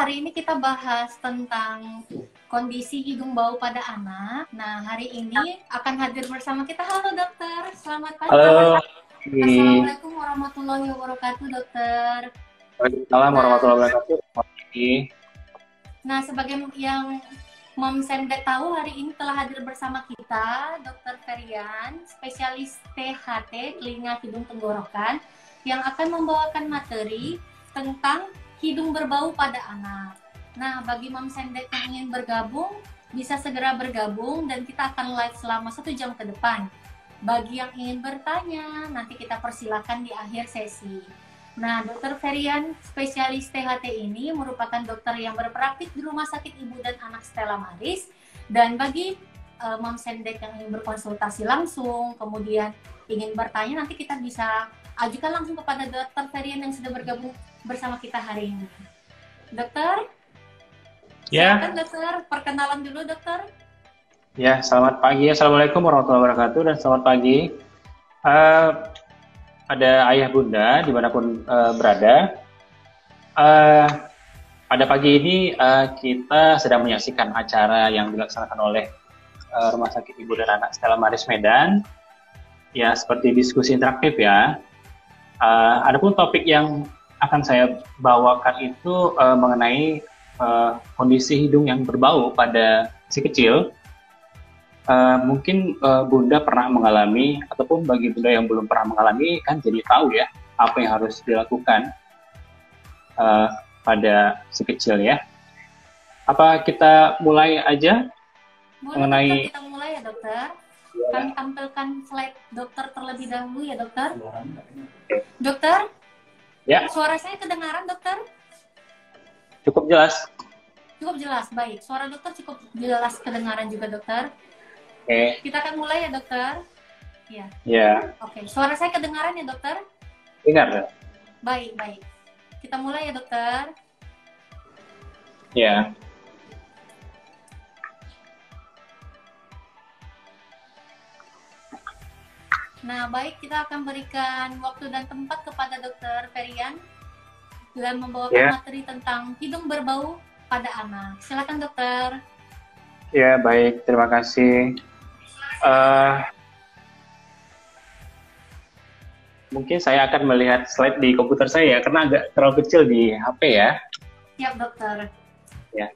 hari ini kita bahas tentang kondisi hidung bau pada anak. Nah, hari ini akan hadir bersama kita. Halo dokter, selamat pagi. Halo. Assalamualaikum warahmatullahi wabarakatuh dokter. Waalaikumsalam warahmatullahi wabarakatuh. Nah, sebagai yang Mom Sendek tahu, hari ini telah hadir bersama kita Dr. Ferian, spesialis THT, telinga hidung tenggorokan, yang akan membawakan materi tentang hidung berbau pada anak. Nah, bagi Mom Sendek yang ingin bergabung, bisa segera bergabung dan kita akan live selama 1 jam ke depan. Bagi yang ingin bertanya, nanti kita persilakan di akhir sesi. Nah, Dr. Ferian, spesialis THT ini merupakan dokter yang berpraktik di Rumah Sakit Ibu dan Anak Stella Maris. Dan bagi Mom Sendek yang ingin berkonsultasi langsung, kemudian ingin bertanya, nanti kita bisa ajukan langsung kepada Dr. Ferian yang sudah bergabung bersama kita hari ini. Dokter? Ya. Silakan dokter, perkenalan dulu dokter. Ya, selamat pagi. Assalamualaikum warahmatullahi wabarakatuh dan selamat pagi. Ada ayah bunda dimanapun berada. Pada pagi ini kita sedang menyaksikan acara yang dilaksanakan oleh Rumah Sakit Ibu dan Anak Stella Maris Medan. Ya, seperti diskusi interaktif ya. Adapun topik yang akan saya bawakan itu mengenai kondisi hidung yang berbau pada si kecil. Mungkin Bunda pernah mengalami, ataupun bagi Bunda yang belum pernah mengalami kan jadi tahu ya apa yang harus dilakukan pada si kecil ya. Apa kita mulai aja? Boleh mengenai dokter, kita mulai ya dokter. Kami tampilkan slide dokter terlebih dahulu ya dokter. Dokter? Ya. Suara saya kedengaran dokter? Cukup jelas. Cukup jelas, baik. Suara dokter cukup jelas kedengaran juga dokter. Oke. Kita akan mulai ya dokter. Ya. Ya. Oke, suara saya kedengaran ya dokter? Dengar ya? Baik, baik. Kita mulai ya dokter. Ya. Nah, baik, kita akan berikan waktu dan tempat kepada Dr. Ferian dalam membawakan materi tentang hidung berbau pada anak. Silakan dokter. Ya, baik. Terima kasih. Mungkin saya akan melihat slide di komputer saya ya, karena agak terlalu kecil di HP ya. Siap dokter. Ya.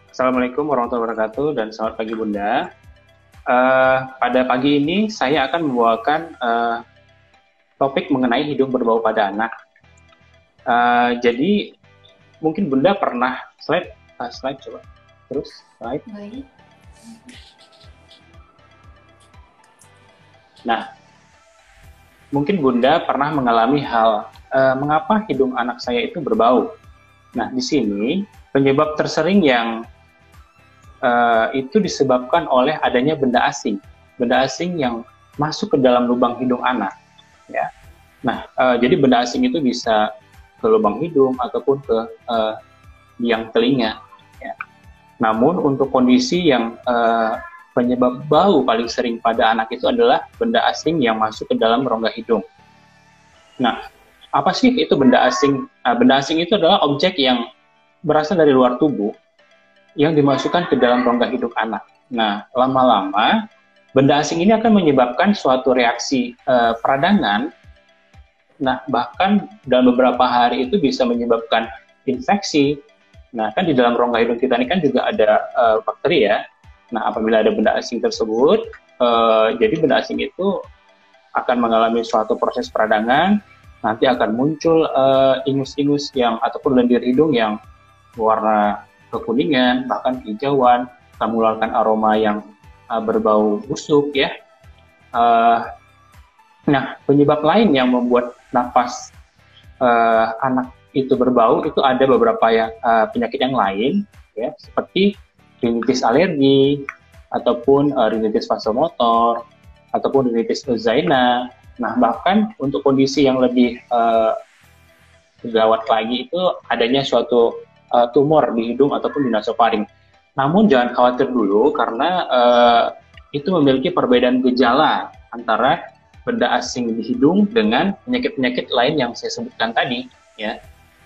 Assalamualaikum warahmatullahi wabarakatuh dan selamat pagi Bunda. Pada pagi ini saya akan membawakan topik mengenai hidung berbau pada anak. Jadi mungkin Bunda pernah slide coba terus slide. Baik. Nah, mungkin Bunda pernah mengalami hal mengapa hidung anak saya itu berbau. Nah, di sini penyebab tersering yang itu disebabkan oleh adanya benda asing yang masuk ke dalam lubang hidung anak. Ya. Nah, jadi benda asing itu bisa ke lubang hidung ataupun ke liang telinga. Ya. Namun untuk kondisi yang penyebab bau paling sering pada anak itu adalah benda asing yang masuk ke dalam rongga hidung. Nah, apa sih itu benda asing? Benda asing itu adalah objek yang berasal dari luar tubuh yang dimasukkan ke dalam rongga hidung anak. Nah, lama-lama benda asing ini akan menyebabkan suatu reaksi peradangan. Nah, bahkan dalam beberapa hari itu bisa menyebabkan infeksi. Nah, kan di dalam rongga hidung kita ini kan juga ada bakteri ya. Nah, apabila ada benda asing tersebut, jadi benda asing itu akan mengalami suatu proses peradangan, nanti akan muncul ingus-ingus ataupun lendir hidung yang warna kekuningan, bahkan hijauan, akan mengeluarkan aroma yang berbau busuk ya. Nah, penyebab lain yang membuat nafas anak itu berbau itu ada beberapa penyakit yang lain ya, seperti rinitis alergi ataupun rinitis vasomotor ataupun rinitis uzzaina. Nah, bahkan untuk kondisi yang lebih gawat lagi itu adanya suatu tumor di hidung ataupun di nasofaring. Namun jangan khawatir dulu karena itu memiliki perbedaan gejala antara benda asing di hidung dengan penyakit-penyakit lain yang saya sebutkan tadi ya.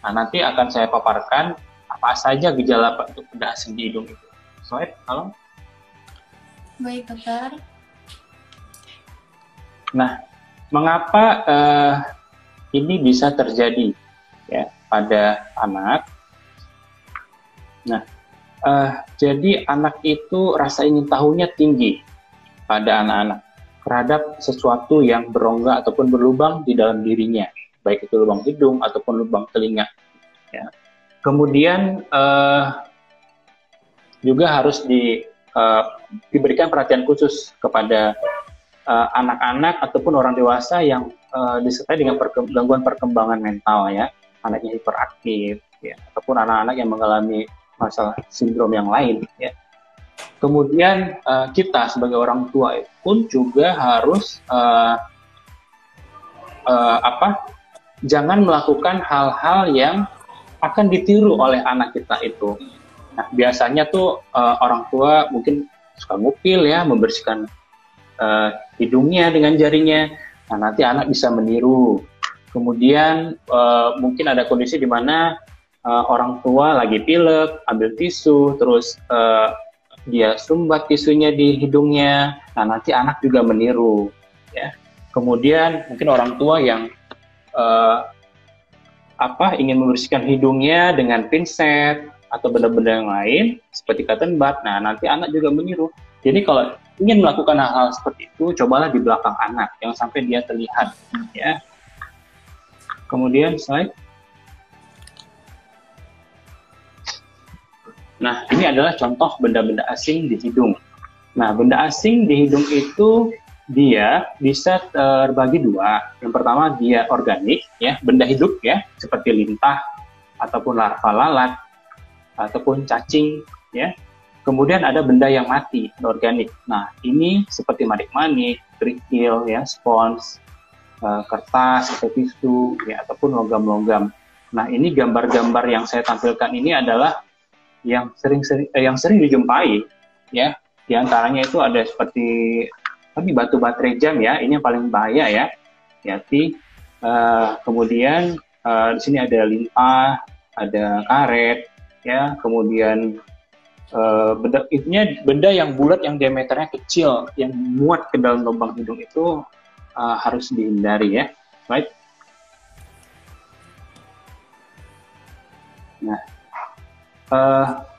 Nah, nanti akan saya paparkan apa saja gejala untuk benda asing di hidung itu. Slide, tolong. Baik, dokter. Nah, mengapa ini bisa terjadi ya pada anak? Nah, jadi anak itu rasa ingin tahunya tinggi pada anak-anak terhadap sesuatu yang berongga ataupun berlubang di dalam dirinya, baik itu lubang hidung ataupun lubang telinga. Ya. Kemudian juga harus diberikan perhatian khusus kepada anak-anak ataupun orang dewasa yang disertai dengan gangguan perkembangan mental, ya, anaknya hiperaktif, ya, ataupun anak-anak yang mengalami masalah sindrom yang lain, ya. Kemudian kita sebagai orang tua pun juga harus jangan melakukan hal-hal yang akan ditiru oleh anak kita itu. Nah, biasanya tuh orang tua mungkin suka ngupil, ya, membersihkan hidungnya dengan jarinya. Nah, nanti anak bisa meniru. Kemudian mungkin ada kondisi di mana orang tua lagi pilek, ambil tisu, terus dia sumbat tisunya di hidungnya. Nah, nanti anak juga meniru, ya. Kemudian mungkin orang tua yang ingin membersihkan hidungnya dengan pinset atau benda-benda yang lain seperti cotton bud. Nah, nanti anak juga meniru. Jadi kalau ingin melakukan hal-hal seperti itu, cobalah di belakang anak, jangan sampai dia terlihat, ya. Kemudian slide. Nah, ini adalah contoh benda-benda asing di hidung. Nah, benda asing di hidung itu dia bisa terbagi dua. Yang pertama, dia organik, ya, benda hidup, ya, seperti lintah ataupun larva lalat ataupun cacing, ya. Kemudian ada benda yang mati, organik. Nah, ini seperti manik-manik, kerikil, ya, spons, kertas atau tisu, ya, ataupun logam-logam. Nah, ini gambar-gambar yang saya tampilkan ini adalah yang sering dijumpai, ya. Di antaranya itu ada seperti batu baterai jam, ya, ini yang paling bahaya, ya. Hati. Kemudian di sini ada lintah, ada karet, ya. Kemudian benda yang bulat yang diameternya kecil yang muat ke dalam lubang hidung itu harus dihindari, ya. Right? Nah,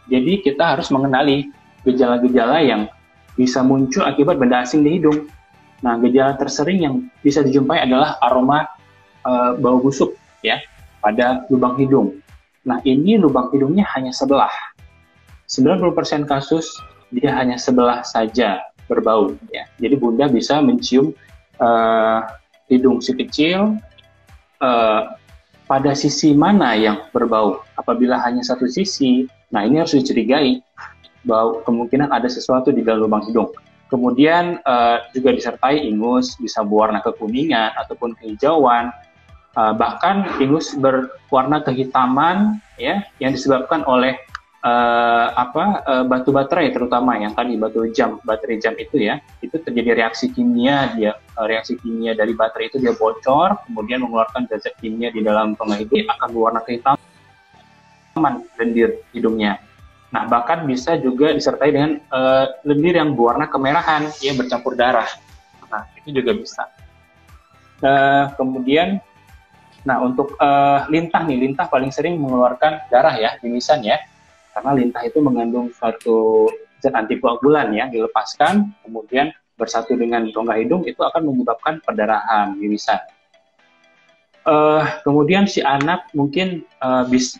jadi kita harus mengenali gejala-gejala yang bisa muncul akibat benda asing di hidung. Nah, gejala tersering yang bisa dijumpai adalah aroma bau busuk, ya, pada lubang hidung. Nah, ini lubang hidungnya hanya sebelah. 90% kasus dia hanya sebelah saja berbau, ya. Jadi Bunda bisa mencium hidung si kecil pada sisi mana yang berbau. Apabila hanya satu sisi, nah ini harus dicurigai bahwa kemungkinan ada sesuatu di dalam lubang hidung. Kemudian juga disertai ingus, bisa berwarna kekuningan ataupun kehijauan, bahkan ingus berwarna kehitaman, ya, yang disebabkan oleh batu baterai, terutama yang tadi baterai jam itu, ya, itu terjadi reaksi kimia. Reaksi kimia dari baterai itu dia bocor, kemudian mengeluarkan zat kimia di dalam penghasil akan berwarna kehitaman lendir hidungnya. Nah, bahkan bisa juga disertai dengan lendir yang berwarna kemerahan, ya, bercampur darah. Nah, itu juga bisa. Kemudian, nah, untuk lintah paling sering mengeluarkan darah, ya, mimisan, ya. Karena lintah itu mengandung suatu zat antikoagulan, ya, dilepaskan, kemudian bersatu dengan rongga hidung, itu akan menyebabkan perdarahan, mimisan. Kemudian si anak mungkin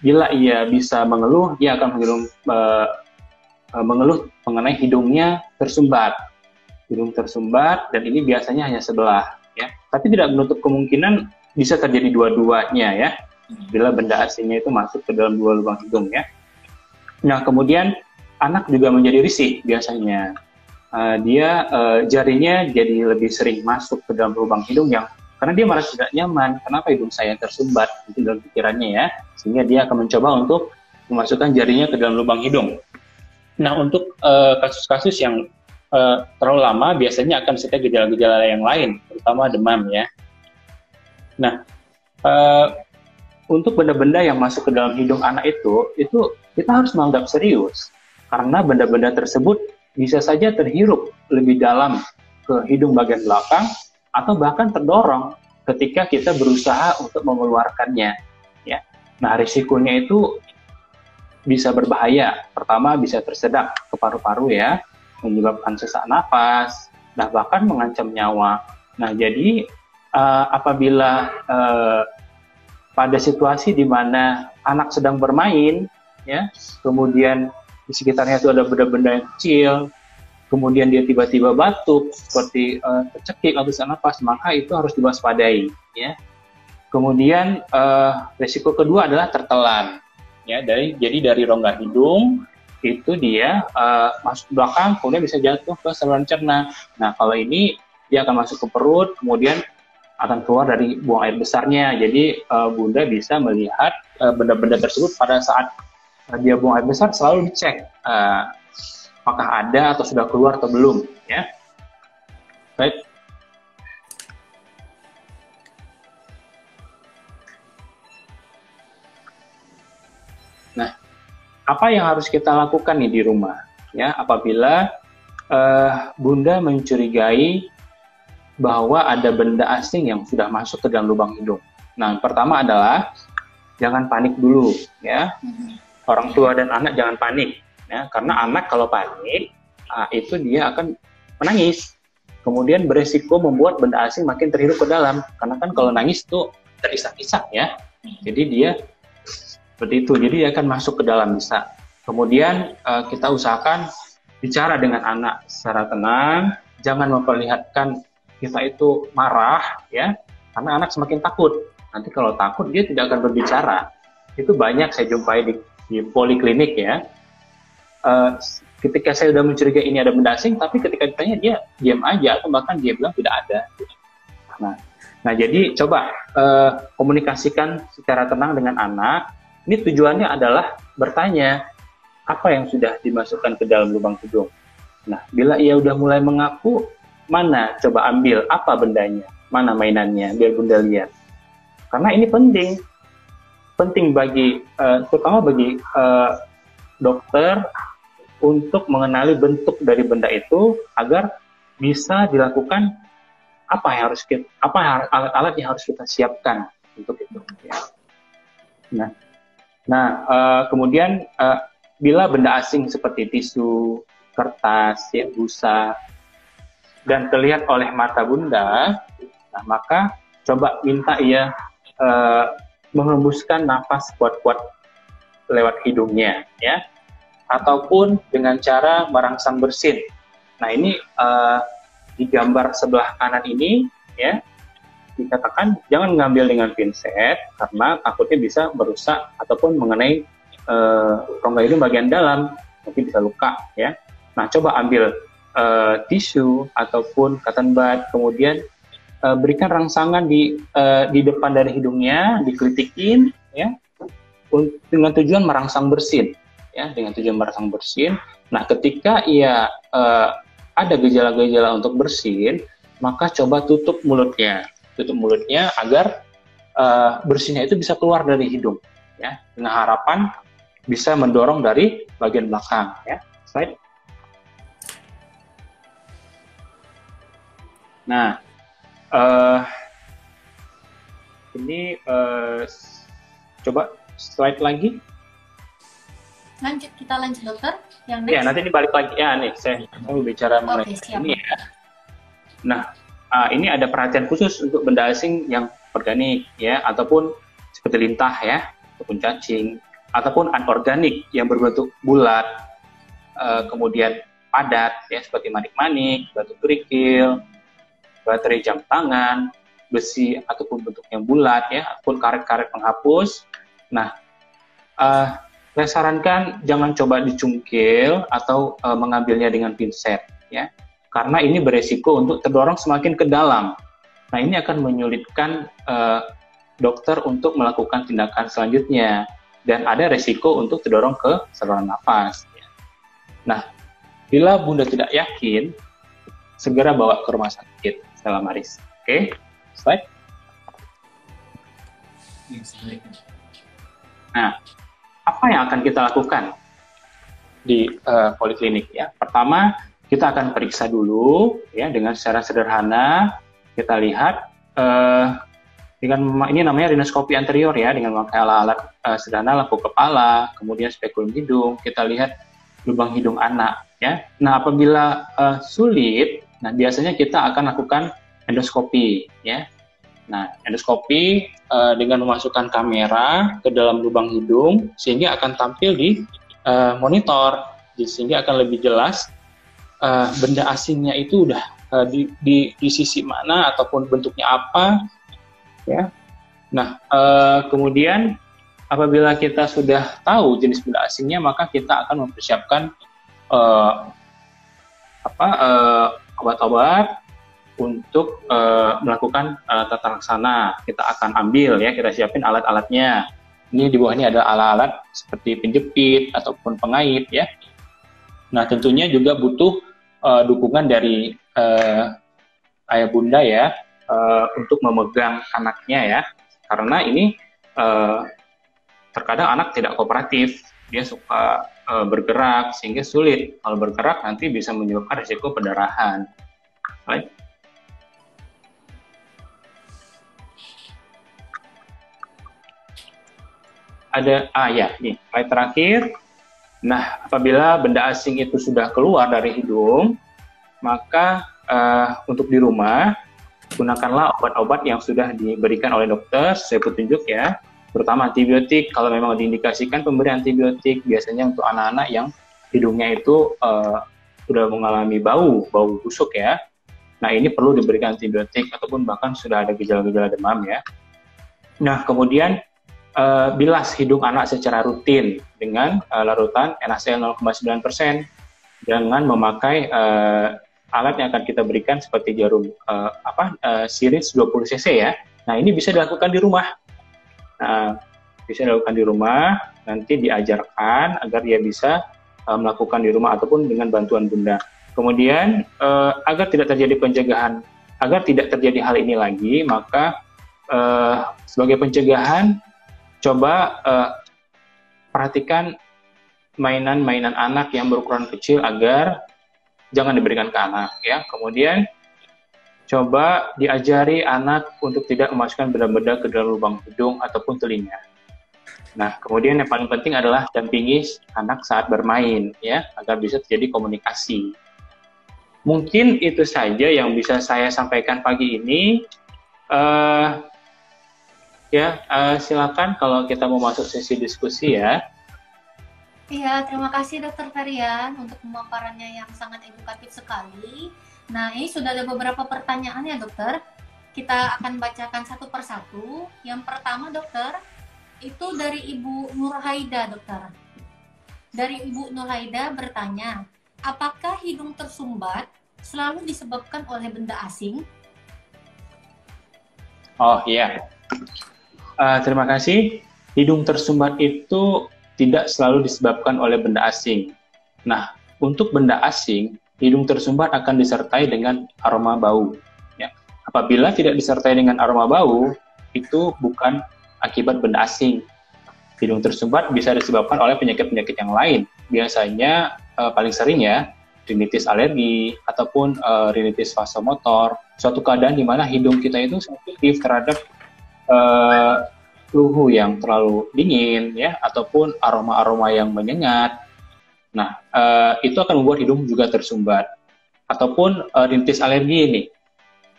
bila ia bisa mengeluh, ia akan mengeluh mengenai hidungnya tersumbat. Hidung tersumbat, dan ini biasanya hanya sebelah, ya. Tapi tidak menutup kemungkinan bisa terjadi dua-duanya, ya, bila benda asingnya itu masuk ke dalam dua lubang hidung, ya. Nah, kemudian anak juga menjadi risih biasanya. Dia jarinya jadi lebih sering masuk ke dalam lubang hidung karena dia merasa tidak nyaman. Kenapa hidung saya tersumbat? Itu dalam pikirannya, ya. Sehingga dia akan mencoba untuk memasukkan jarinya ke dalam lubang hidung. Nah, untuk kasus-kasus yang terlalu lama, biasanya akan serta gejala-gejala yang lain, terutama demam, ya. Nah, untuk benda-benda yang masuk ke dalam hidung anak itu kita harus menganggap serius. Karena benda-benda tersebut bisa saja terhirup lebih dalam ke hidung bagian belakang atau bahkan terdorong ketika kita berusaha untuk mengeluarkannya. Ya. Nah, risikonya itu bisa berbahaya. Pertama, bisa tersedak ke paru-paru ya, menyebabkan sesak nafas, nah bahkan mengancam nyawa. Nah, jadi apabila pada situasi di mana anak sedang bermain, ya, kemudian di sekitarnya itu ada benda-benda yang kecil, kemudian dia tiba-tiba batuk, seperti tercekik atau sesak nafas, maka itu harus diwaspadai. Ya. Kemudian risiko kedua adalah tertelan. Ya, jadi dari rongga hidung itu dia masuk ke belakang, kemudian bisa jatuh ke saluran cerna. Nah, kalau ini dia akan masuk ke perut, kemudian akan keluar dari buang air besarnya. Jadi Bunda bisa melihat benda-benda tersebut pada saat dia buang air besar, selalu dicek apakah ada atau sudah keluar atau belum. Ya, baik. Nah, apa yang harus kita lakukan nih di rumah? Ya, apabila Bunda mencurigai bahwa ada benda asing yang sudah masuk ke dalam lubang hidung. Nah, yang pertama adalah jangan panik dulu, ya. Orang tua dan anak jangan panik, ya. Karena anak kalau panik, itu dia akan menangis. Kemudian beresiko membuat benda asing makin terhirup ke dalam. Karena kan kalau nangis tuh terisak-isak, ya. Jadi dia seperti itu. Jadi dia akan masuk ke dalam bisa. Kemudian kita usahakan bicara dengan anak secara tenang, jangan memperlihatkan kita itu marah, ya, karena anak semakin takut. Nanti kalau takut dia tidak akan berbicara. Itu banyak saya jumpai di poliklinik, ya. Ketika saya sudah mencurigai ini ada benda asing, tapi ketika ditanya dia diam aja atau bahkan dia bilang tidak ada. Nah jadi coba komunikasikan secara tenang dengan anak. Ini tujuannya adalah bertanya apa yang sudah dimasukkan ke dalam lubang hidung. Nah, bila ia udah mulai mengaku, mana coba ambil apa bendanya, mana mainannya, biar Bunda lihat. Karena ini penting bagi terutama bagi dokter untuk mengenali bentuk dari benda itu agar bisa dilakukan alat-alat yang harus kita siapkan untuk itu. Ya. Nah, kemudian bila benda asing seperti tisu, kertas, ya, busa dan terlihat oleh mata Bunda, nah maka coba minta ia mengembuskan nafas kuat-kuat lewat hidungnya, ya, ataupun dengan cara merangsang bersin. Nah ini di gambar sebelah kanan ini, ya, dikatakan jangan mengambil dengan pinset karena takutnya bisa merusak ataupun mengenai rongga hidung bagian dalam, nanti bisa luka, ya. Nah coba ambil tisu ataupun cotton bud, kemudian berikan rangsangan di depan dari hidungnya, dikelitikin, ya, dengan tujuan merangsang bersin, ya, dengan tujuan merangsang bersin. Nah, ketika ia ada gejala-gejala untuk bersin, maka coba tutup mulutnya agar bersinnya itu bisa keluar dari hidung, ya, dengan harapan bisa mendorong dari bagian belakang, ya. Slide. Nah, ini coba slide lagi. Kita lanjut dokter. Yang next. Ya, nanti ini balik lagi. Ya, nih saya mau bicara mengenai ini, ya. Nah, ini ada perhatian khusus untuk benda asing yang organik, ya, ataupun seperti lintah, ya, ataupun cacing, ataupun anorganik yang berbentuk bulat, kemudian padat, ya, seperti manik-manik, batu kerikil, baterai jam tangan, besi ataupun bentuknya bulat, ya, ataupun karet-karet penghapus. Nah, saya sarankan jangan coba dicungkil atau mengambilnya dengan pinset, ya, karena ini beresiko untuk terdorong semakin ke dalam. Nah, ini akan menyulitkan dokter untuk melakukan tindakan selanjutnya dan ada resiko untuk terdorong ke saluran nafas. Ya. Nah, bila Bunda tidak yakin, segera bawa ke rumah sakit Stella Maris. Oke, slide. Nah, apa yang akan kita lakukan di poliklinik ya? Pertama, kita akan periksa dulu ya dengan secara sederhana. Kita lihat dengan ini namanya rinoskopi anterior ya, dengan memakai alat-alat sederhana, lampu kepala, kemudian spekulum hidung. Kita lihat lubang hidung anak ya. Nah, apabila sulit, nah biasanya kita akan lakukan endoskopi ya. Nah, endoskopi dengan memasukkan kamera ke dalam lubang hidung sehingga akan tampil di monitor, sehingga akan lebih jelas benda asingnya itu udah di sisi mana ataupun bentuknya apa ya. Nah, kemudian apabila kita sudah tahu jenis benda asingnya, maka kita akan mempersiapkan obat-obat untuk melakukan tata laksana. Kita akan ambil ya, kita siapin alat-alatnya. Ini di bawah ini ada alat-alat seperti penjepit ataupun pengait ya. Nah, tentunya juga butuh dukungan dari ayah bunda ya, untuk memegang anaknya ya, karena ini terkadang anak tidak kooperatif, dia suka bergerak sehingga sulit. Kalau bergerak nanti bisa menyebabkan risiko pendarahan. Baik. Ada ya, nih slide terakhir. Nah, apabila benda asing itu sudah keluar dari hidung, maka untuk di rumah gunakanlah obat-obat yang sudah diberikan oleh dokter sesuai petunjuk ya, terutama antibiotik. Kalau memang diindikasikan pemberian antibiotik, biasanya untuk anak-anak yang hidungnya itu sudah mengalami bau busuk ya. Nah, ini perlu diberikan antibiotik ataupun bahkan sudah ada gejala-gejala demam ya. Nah, kemudian bilas hidung anak secara rutin dengan larutan NaCl 0,9% dengan memakai alat yang akan kita berikan seperti jarum syringe 20 cc ya. Nah, ini bisa dilakukan di rumah. Nah, bisa dilakukan di rumah, nanti diajarkan agar dia bisa melakukan di rumah ataupun dengan bantuan bunda. Kemudian agar tidak terjadi pencegahan, agar tidak terjadi hal ini lagi, maka sebagai pencegahan coba perhatikan mainan-mainan anak yang berukuran kecil agar jangan diberikan ke anak ya. Kemudian coba diajari anak untuk tidak memasukkan benda-benda ke dalam lubang hidung ataupun telinga. Nah, kemudian yang paling penting adalah dampingi anak saat bermain ya, agar bisa terjadi komunikasi. Mungkin itu saja yang bisa saya sampaikan pagi ini. Silakan kalau kita mau masuk sesi diskusi ya. Iya, terima kasih Dokter Ferian untuk pemaparannya yang sangat edukatif sekali. Nah, ini sudah ada beberapa pertanyaan ya dokter. Kita akan bacakan satu persatu. Yang pertama dokter, itu dari Ibu Nurhaida dokter. Dari Ibu Nurhaida bertanya, apakah hidung tersumbat selalu disebabkan oleh benda asing? Oh iya, terima kasih. Hidung tersumbat itu tidak selalu disebabkan oleh benda asing. Nah, untuk benda asing, hidung tersumbat akan disertai dengan aroma bau. Ya. Apabila tidak disertai dengan aroma bau, itu bukan akibat benda asing. Hidung tersumbat bisa disebabkan oleh penyakit-penyakit yang lain. Biasanya paling sering ya, rinitis alergi ataupun rinitis vasomotor. Suatu keadaan di mana hidung kita itu sensitif terhadap suhu yang terlalu dingin ya, ataupun aroma-aroma yang menyengat. Nah, itu akan membuat hidung juga tersumbat. Ataupun rinitis alergi ini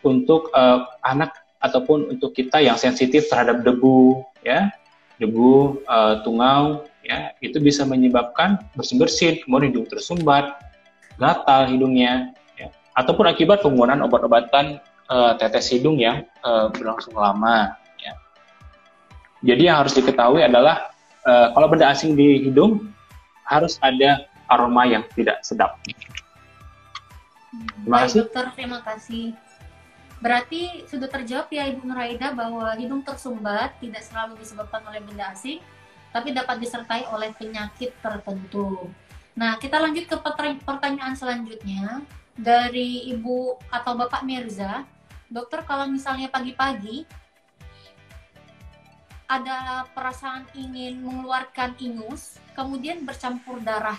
untuk anak ataupun untuk kita yang sensitif terhadap debu ya, debu, tungau ya, itu bisa menyebabkan bersin-bersin, kemudian hidung tersumbat, gatal hidungnya ya. Ataupun akibat penggunaan obat-obatan tetes hidung yang berlangsung lama. Jadi yang harus diketahui adalah kalau benda asing di hidung harus ada aroma yang tidak sedap. Terima kasih. Dokter, terima kasih. Berarti sudah terjawab ya Ibu Nuraida bahwa hidung tersumbat tidak selalu disebabkan oleh benda asing, tapi dapat disertai oleh penyakit tertentu. Nah, kita lanjut ke pertanyaan selanjutnya dari Ibu atau Bapak Mirza. Dokter, kalau misalnya pagi-pagi ada perasaan ingin mengeluarkan ingus, kemudian bercampur darah.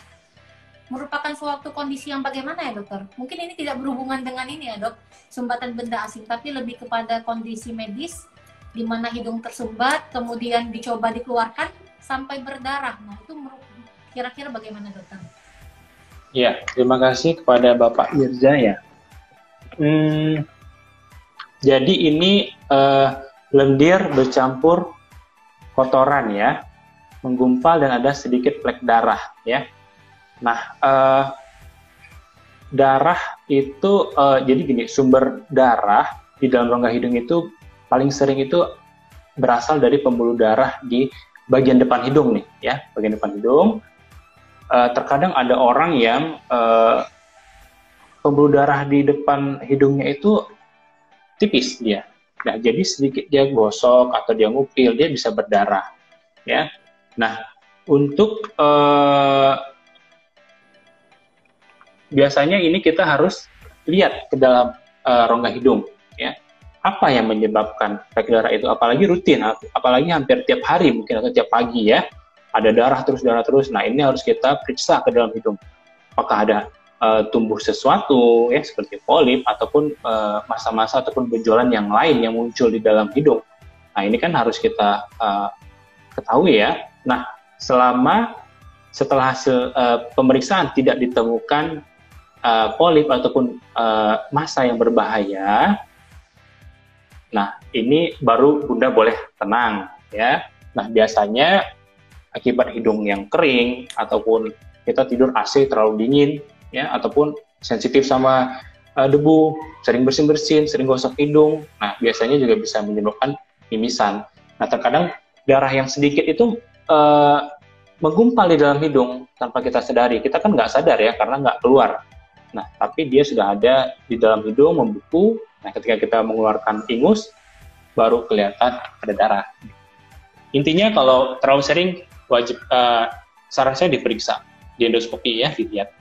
Merupakan suatu kondisi yang bagaimana ya dokter? Mungkin ini tidak berhubungan dengan ini ya dok, sumbatan benda asing, tapi lebih kepada kondisi medis di mana hidung tersumbat, kemudian dicoba dikeluarkan sampai berdarah. Nah itu kira-kira bagaimana dokter? Ya, terima kasih kepada Bapak Mirza ya. Jadi ini lendir bercampur kotoran ya, menggumpal dan ada sedikit flek darah ya. Nah, darah itu jadi gini, sumber darah di dalam rongga hidung itu paling sering itu berasal dari pembuluh darah di bagian depan hidung nih ya, bagian depan hidung. Terkadang ada orang yang pembuluh darah di depan hidungnya itu tipis dia. Nah, jadi sedikit dia gosok atau dia ngupil, dia bisa berdarah ya. Nah, untuk biasanya ini kita harus lihat ke dalam rongga hidung ya, apa yang menyebabkan flek darah itu, apalagi rutin, apalagi hampir tiap hari mungkin atau tiap pagi ya, ada darah terus. Nah ini harus kita periksa ke dalam hidung, apakah ada tumbuh sesuatu ya seperti polip ataupun masa-masa ataupun benjolan yang lain yang muncul di dalam hidung. Nah ini kan harus kita ketahui ya. Nah setelah hasil pemeriksaan tidak ditemukan polip ataupun massa yang berbahaya, nah ini baru Bunda boleh tenang ya. Nah biasanya akibat hidung yang kering ataupun kita tidur AC terlalu dingin ya, ataupun sensitif sama debu, sering bersin-bersin, sering gosok hidung, nah biasanya juga bisa menyebabkan mimisan. Nah terkadang darah yang sedikit itu menggumpal di dalam hidung tanpa kita sadari. Kita kan nggak sadar ya karena nggak keluar. Nah, tapi dia sudah ada di dalam hidung, membeku. Nah, ketika kita mengeluarkan ingus, baru kelihatan ada darah. Intinya kalau terlalu sering, wajib saran saya diperiksa, di endoskopi ya, dilihat.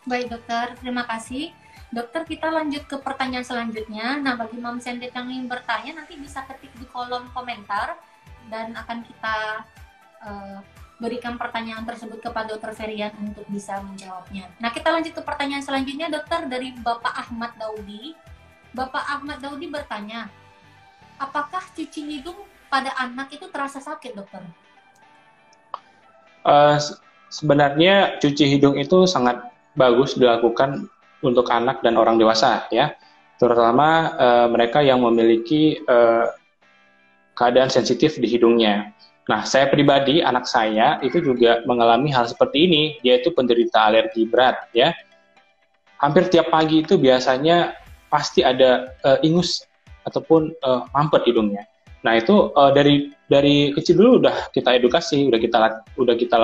Baik dokter, terima kasih. Dokter, kita lanjut ke pertanyaan selanjutnya. Nah, bagi Mom Sendet yang ingin bertanya, nanti bisa ketik di kolom komentar, dan akan kita berikan pertanyaan tersebut kepada Dr. Ferian untuk bisa menjawabnya. Nah, kita lanjut ke pertanyaan selanjutnya, dokter, dari Bapak Ahmad Daudi. Bapak Ahmad Daudi bertanya, apakah cuci hidung pada anak itu terasa sakit, dokter? Sebenarnya cuci hidung itu sangat bagus dilakukan untuk anak dan orang dewasa, ya, terutama mereka yang memiliki keadaan sensitif di hidungnya. Nah, saya pribadi, anak saya itu juga mengalami hal seperti ini. Dia itu penderita alergi berat, ya. Hampir tiap pagi itu biasanya pasti ada ingus ataupun mampet hidungnya. Nah, itu dari kecil dulu udah kita edukasi, udah kita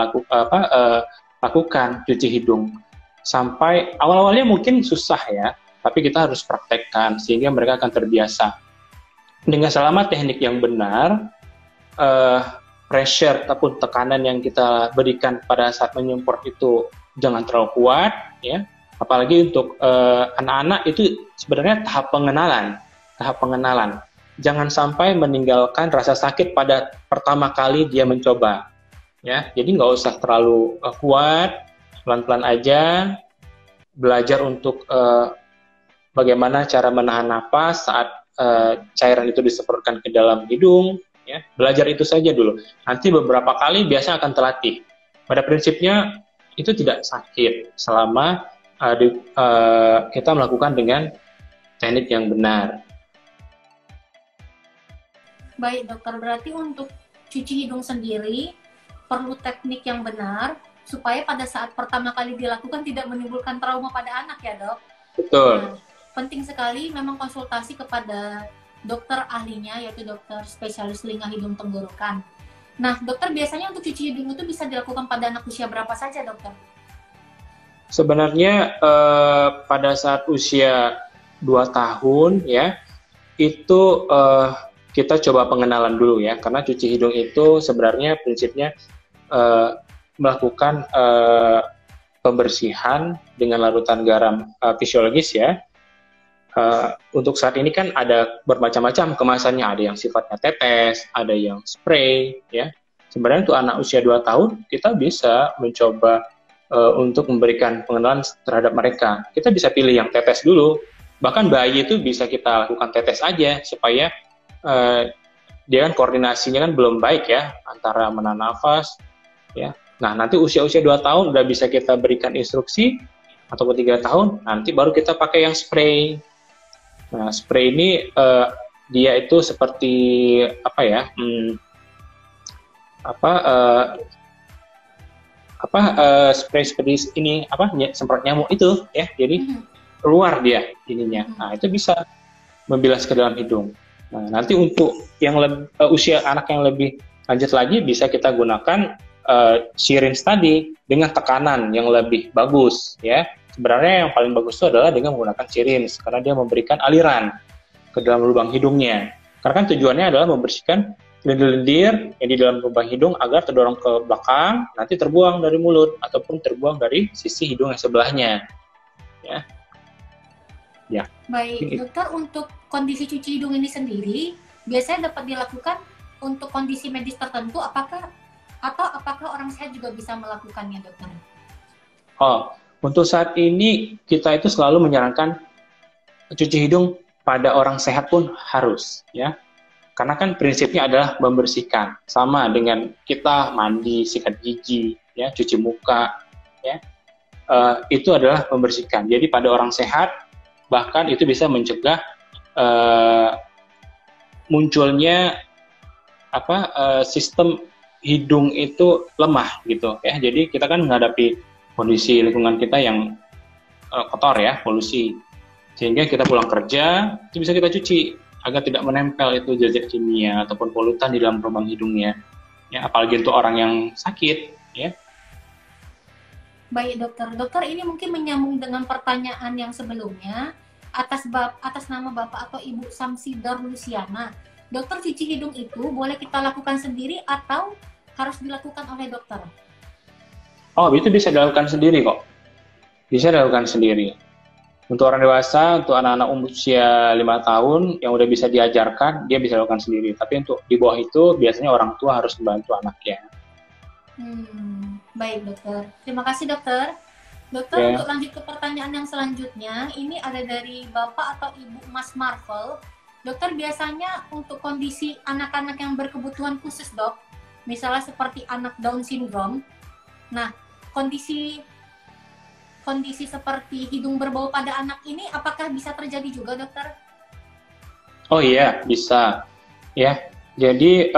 lakukan cuci hidung. Sampai awal-awalnya mungkin susah ya, tapi kita harus praktekkan sehingga mereka akan terbiasa. Dengan selama teknik yang benar, pressure ataupun tekanan yang kita berikan pada saat menyemprot itu jangan terlalu kuat, ya. Apalagi untuk anak-anak itu sebenarnya tahap pengenalan. Jangan sampai meninggalkan rasa sakit pada pertama kali dia mencoba, ya. Jadi nggak usah terlalu kuat, pelan-pelan aja, belajar untuk bagaimana cara menahan napas saat cairan itu disemprotkan ke dalam hidung. Ya, belajar itu saja dulu. Nanti beberapa kali biasanya akan terlatih. Pada prinsipnya itu tidak sakit selama kita melakukan dengan teknik yang benar. Baik dokter, berarti untuk cuci hidung sendiri perlu teknik yang benar supaya pada saat pertama kali dilakukan tidak menimbulkan trauma pada anak ya dok? Betul. Nah, penting sekali memang konsultasi kepada dokter ahlinya, yaitu dokter spesialis telinga hidung tenggorokan. Nah, dokter, biasanya untuk cuci hidung itu bisa dilakukan pada anak usia berapa saja, dokter? Sebenarnya pada saat usia 2 tahun ya, itu kita coba pengenalan dulu ya, karena cuci hidung itu sebenarnya prinsipnya melakukan pembersihan dengan larutan garam fisiologis ya. untuk saat ini kan ada bermacam-macam kemasannya, ada yang sifatnya tetes, ada yang spray, ya. Sebenarnya untuk anak usia 2 tahun, kita bisa mencoba untuk memberikan pengenalan terhadap mereka. Kita bisa pilih yang tetes dulu, bahkan bayi itu bisa kita lakukan tetes aja, supaya dia kan koordinasinya kan belum baik ya, antara menahan nafas, ya. Nah, nanti usia-usia 2 tahun udah bisa kita berikan instruksi, ataupun 3 tahun, nanti baru kita pakai yang spray. Nah, spray ini dia itu seperti apa ya? Spray seperti ini semprot nyamuk itu ya. Jadi keluar dia ininya. Nah, itu bisa membilas ke dalam hidung. Nah, nanti untuk yang usia anak yang lebih lanjut lagi bisa kita gunakan syringe tadi dengan tekanan yang lebih bagus ya. Sebenarnya yang paling bagus itu adalah dengan menggunakan syringe karena dia memberikan aliran ke dalam lubang hidungnya. Karena kan tujuannya adalah membersihkan lendir-lendir yang di dalam lubang hidung agar terdorong ke belakang, nanti terbuang dari mulut ataupun terbuang dari sisi hidung yang sebelahnya. Ya. Ya. Baik, dokter, untuk kondisi cuci hidung ini sendiri biasanya dapat dilakukan untuk kondisi medis tertentu, apakah orang sehat juga bisa melakukannya, dokter? Untuk saat ini kita itu selalu menyarankan cuci hidung pada orang sehat pun harus, ya. Karena kan prinsipnya adalah membersihkan, sama dengan kita mandi, sikat gigi, ya, cuci muka, ya. Itu adalah membersihkan. Jadi pada orang sehat, bahkan itu bisa mencegah munculnya sistem hidung itu lemah gitu, ya. Jadi kita kan menghadapi kondisi lingkungan kita yang kotor ya, polusi. Sehingga kita pulang kerja, itu bisa kita cuci agar tidak menempel itu zat-zat kimia ataupun polutan di dalam lubang hidungnya. Ya, apalagi untuk orang yang sakit, ya. Baik, dokter. Dokter, ini mungkin menyambung dengan pertanyaan yang sebelumnya atas nama Bapak atau Ibu Samsidor Luciana. Dokter, cuci hidung itu boleh kita lakukan sendiri atau harus dilakukan oleh dokter? Itu bisa dilakukan sendiri kok. Bisa dilakukan sendiri. Untuk orang dewasa, untuk anak-anak usia 5 tahun yang udah bisa diajarkan, dia bisa lakukan sendiri. Tapi untuk di bawah itu, biasanya orang tua harus membantu anaknya. Baik, dokter. Terima kasih, dokter. Dokter, untuk lanjut ke pertanyaan yang selanjutnya, ini ada dari Bapak atau Ibu Mas Marvel. Dokter, biasanya untuk kondisi anak-anak yang berkebutuhan khusus, dok, misalnya seperti anak Down syndrome, nah, kondisi seperti hidung berbau pada anak ini apakah bisa terjadi juga, dokter? Oh iya, bisa. Ya, jadi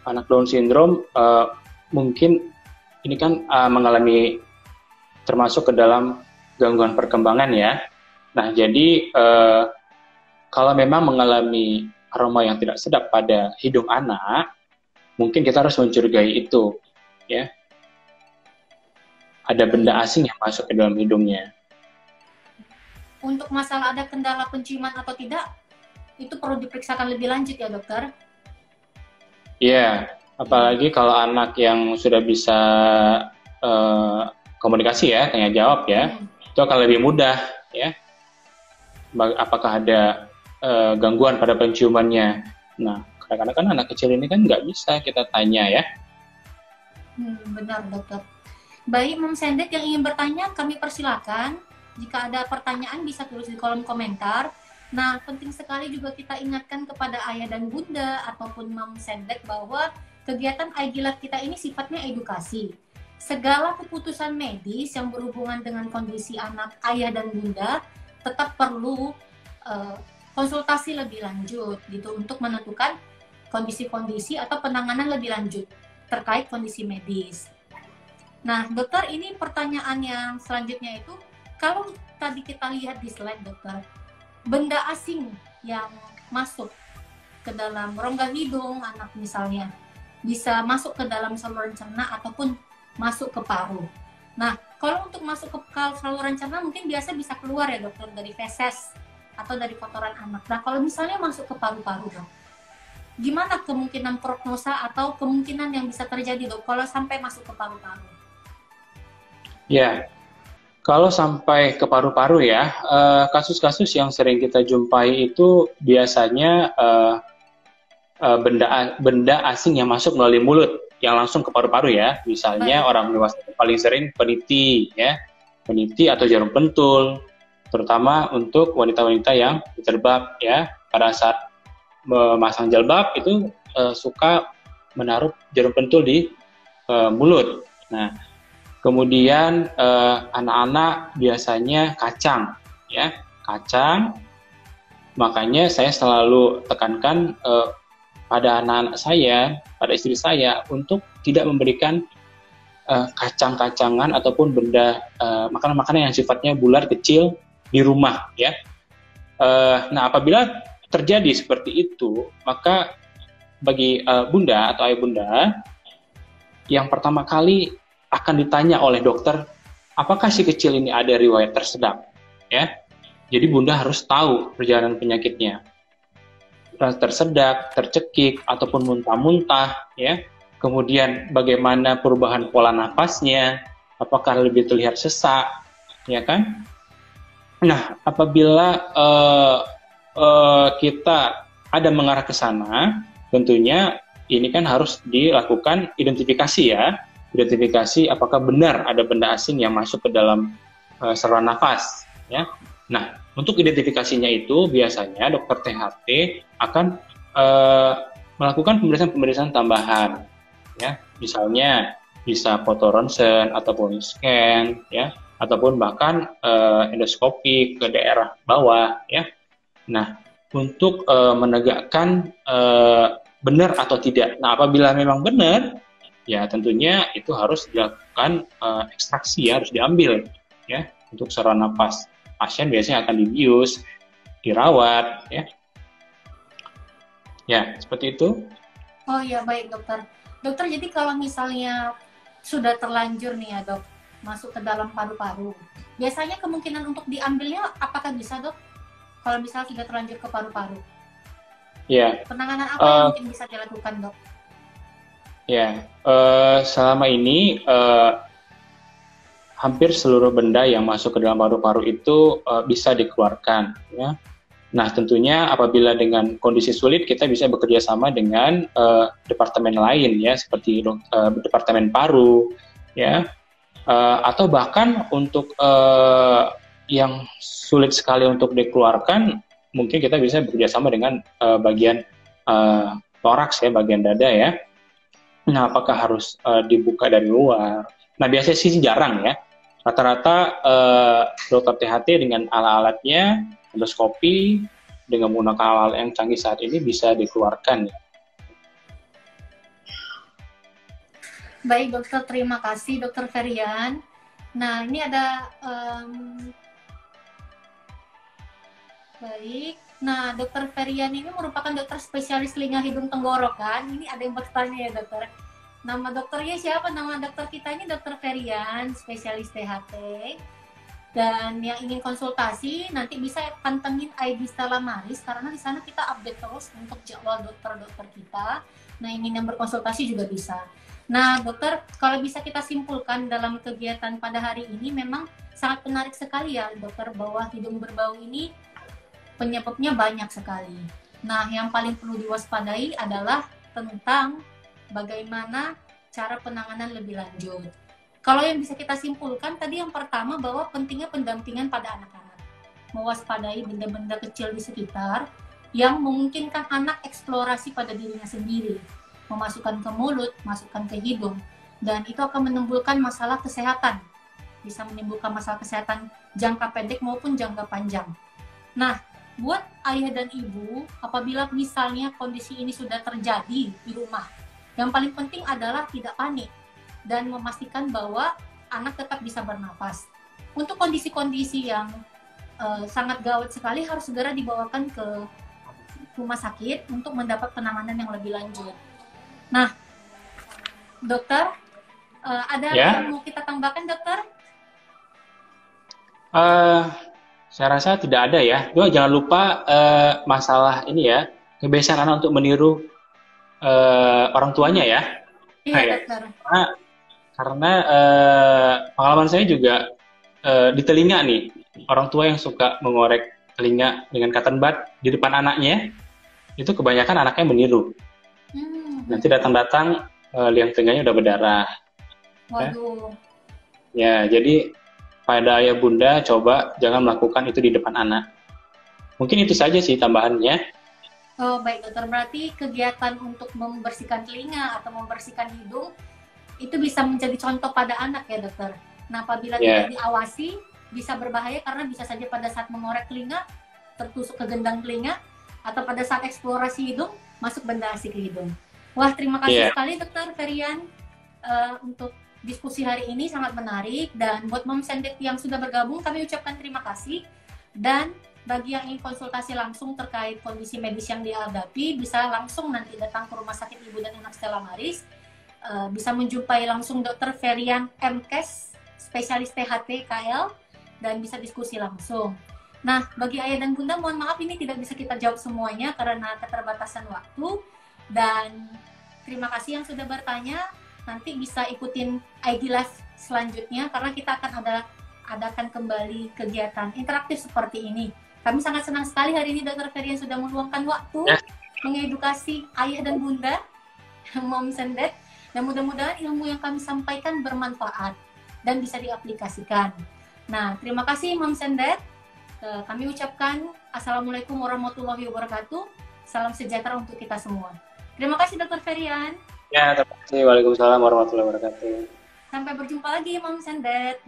anak Down syndrome mungkin ini kan mengalami termasuk ke dalam gangguan perkembangan ya. Nah, jadi kalau memang mengalami aroma yang tidak sedap pada hidung anak, mungkin kita harus mencurigai itu, ya. Ada benda asing yang masuk ke dalam hidungnya. Untuk masalah ada kendala penciuman atau tidak, itu perlu diperiksakan lebih lanjut ya, dokter? Iya, apalagi kalau anak yang sudah bisa komunikasi ya, tanya jawab ya, itu akan lebih mudah ya. Apakah ada gangguan pada penciumannya? Nah, kadang-kadang kan anak kecil ini kan nggak bisa kita tanya ya. Benar, dokter. Baik, Mom Sendet yang ingin bertanya, kami persilakan. Jika ada pertanyaan bisa tulis di kolom komentar. Nah, penting sekali juga kita ingatkan kepada ayah dan bunda ataupun Mom Sendet bahwa kegiatan iGilat kita ini sifatnya edukasi. Segala keputusan medis yang berhubungan dengan kondisi anak, ayah dan bunda tetap perlu konsultasi lebih lanjut gitu untuk menentukan kondisi-kondisi atau penanganan lebih lanjut terkait kondisi medis. Nah, dokter, ini pertanyaan yang selanjutnya itu, kalau tadi kita lihat di slide, dokter, benda asing yang masuk ke dalam rongga hidung anak misalnya, bisa masuk ke dalam saluran cerna ataupun masuk ke paru. Nah, kalau untuk masuk ke saluran cerna mungkin biasa bisa keluar ya, dokter, dari feses atau dari kotoran anak. Nah, kalau misalnya masuk ke paru-paru, dok, gimana kemungkinan prognosa atau kemungkinan yang bisa terjadi, dok, kalau sampai masuk ke paru-paru? Ya, Kalau sampai ke paru-paru ya, kasus-kasus yang sering kita jumpai itu biasanya benda asing yang masuk melalui mulut, yang langsung ke paru-paru ya. Misalnya Baik. orang dewasa paling sering peniti ya, peniti atau jarum pentul, terutama untuk wanita-wanita yang berjilbab ya. Pada saat memasang jilbab itu suka menaruh jarum pentul di mulut. Nah, kemudian anak-anak biasanya kacang, ya, kacang. Makanya saya selalu tekankan pada anak-anak saya, pada istri saya untuk tidak memberikan kacang-kacangan ataupun benda makanan-makanan yang sifatnya bulat kecil di rumah, ya. Nah, apabila terjadi seperti itu, maka bagi bunda atau ayah bunda, yang pertama kali akan ditanya oleh dokter, apakah si kecil ini ada riwayat tersedak, ya. Jadi bunda harus tahu perjalanan penyakitnya, tersedak, tercekik, ataupun muntah-muntah, ya. Kemudian bagaimana perubahan pola nafasnya, apakah lebih terlihat sesak, ya kan? Nah, apabila kita ada mengarah ke sana, tentunya ini kan harus dilakukan identifikasi ya. Identifikasi apakah benar ada benda asing yang masuk ke dalam saluran nafas, ya. Nah, untuk identifikasinya itu biasanya dokter THT akan melakukan pemeriksaan-pemeriksaan tambahan, ya. Misalnya bisa foto ronsen ataupun scan, ya, ataupun bahkan endoskopi ke daerah bawah, ya. Nah, untuk menegakkan benar atau tidak. Nah, apabila memang benar, ya tentunya itu harus dilakukan ekstraksi, ya, harus diambil, ya, untuk saluran nafas. Pasien biasanya akan dibius, dirawat, ya. Ya, seperti itu. Oh ya, baik dokter. Dokter, jadi kalau misalnya sudah terlanjur nih ya dok, masuk ke dalam paru-paru, biasanya kemungkinan untuk diambilnya apakah bisa dok? Kalau misalnya sudah terlanjur ke paru-paru, Ya, penanganan apa yang mungkin bisa dilakukan dok? ya, selama ini hampir seluruh benda yang masuk ke dalam paru-paru itu bisa dikeluarkan, ya. Nah, tentunya apabila dengan kondisi sulit kita bisa bekerja sama dengan departemen lain, ya, seperti departemen paru, ya, atau bahkan untuk yang sulit sekali untuk dikeluarkan, mungkin kita bisa bekerja sama dengan bagian toraks, ya, bagian dada, ya. Nah, apakah harus dibuka dari luar? Nah, biasanya sih jarang, ya. Rata-rata dokter THT dengan alat-alatnya, endoskopi, dengan menggunakan alat yang canggih saat ini bisa dikeluarkan. Baik dokter, terima kasih dokter Ferian. Nah, ini ada baik. Nah, dokter Ferian ini merupakan dokter spesialis telinga hidung tenggorokan. Ini ada yang bertanya ya dokter. Nama dokternya siapa? Nama dokter kita ini dokter Ferian, spesialis THT. Dan yang ingin konsultasi nanti bisa pantengin ID Stella Maris karena di sana kita update terus untuk jadwal dokter-dokter kita. Nah, ingin yang berkonsultasi juga bisa. Nah, dokter, kalau bisa kita simpulkan dalam kegiatan pada hari ini memang sangat menarik sekali ya, dokter, bahwa hidung berbau ini penyebabnya banyak sekali. Nah, yang paling perlu diwaspadai adalah tentang bagaimana cara penanganan lebih lanjut. Kalau yang bisa kita simpulkan tadi yang pertama bahwa pentingnya pendampingan pada anak-anak. Mewaspadai benda-benda kecil di sekitar yang memungkinkan anak eksplorasi pada dirinya sendiri. Memasukkan ke mulut, masukkan ke hidung. Dan itu akan menimbulkan masalah kesehatan. Bisa menimbulkan masalah kesehatan jangka pendek maupun jangka panjang. Nah, buat ayah dan ibu, apabila misalnya kondisi ini sudah terjadi di rumah, yang paling penting adalah tidak panik dan memastikan bahwa anak tetap bisa bernafas. Untuk kondisi-kondisi yang sangat gawat sekali harus segera dibawakan ke rumah sakit untuk mendapat penanganan yang lebih lanjut. Nah, dokter, ada yang mau kita tambahkan, dokter? Saya rasa tidak ada ya. Juga jangan lupa masalah ini ya, kebiasaan anak untuk meniru orang tuanya ya. Iya, dokter. Karena pengalaman saya juga di telinga nih, orang tua yang suka mengorek telinga dengan cotton bud di depan anaknya, itu kebanyakan anaknya meniru. Nanti datang-datang liang telinganya udah berdarah. Waduh. Ya, jadi pada ayah bunda coba jangan melakukan itu di depan anak. Mungkin itu saja sih tambahannya. Oh, baik dokter, berarti kegiatan untuk membersihkan telinga atau membersihkan hidung itu bisa menjadi contoh pada anak ya dokter. Nah, apabila tidak diawasi bisa berbahaya karena bisa saja pada saat mengorek telinga tertusuk ke gendang telinga atau pada saat eksplorasi hidung masuk benda asing ke hidung. Wah, terima kasih sekali dokter Ferian untuk diskusi hari ini, sangat menarik. Dan buat Mom Sendet yang sudah bergabung kami ucapkan terima kasih. Dan bagi yang ingin konsultasi langsung terkait kondisi medis yang dihadapi, bisa langsung nanti datang ke Rumah Sakit Ibu dan Anak Stella Maris. Bisa menjumpai langsung Dr. Ferian MKes, spesialis THT KL, dan bisa diskusi langsung. Nah, bagi ayah dan bunda, mohon maaf ini tidak bisa kita jawab semuanya karena keterbatasan waktu. Dan terima kasih yang sudah bertanya. Nanti bisa ikutin ID Live selanjutnya karena kita akan adakan kembali kegiatan interaktif seperti ini. Kami sangat senang sekali hari ini Dr. Ferian sudah meluangkan waktu mengedukasi ayah dan bunda Mom Sendet, dan mudah-mudahan ilmu yang kami sampaikan bermanfaat dan bisa diaplikasikan. Nah, terima kasih Mom Sendet. Kami ucapkan Assalamualaikum warahmatullahi wabarakatuh. Salam sejahtera untuk kita semua. Terima kasih Dr. Ferian. Ya, terima kasih. Waalaikumsalam warahmatullahi wabarakatuh. Sampai berjumpa lagi Mom Sendet.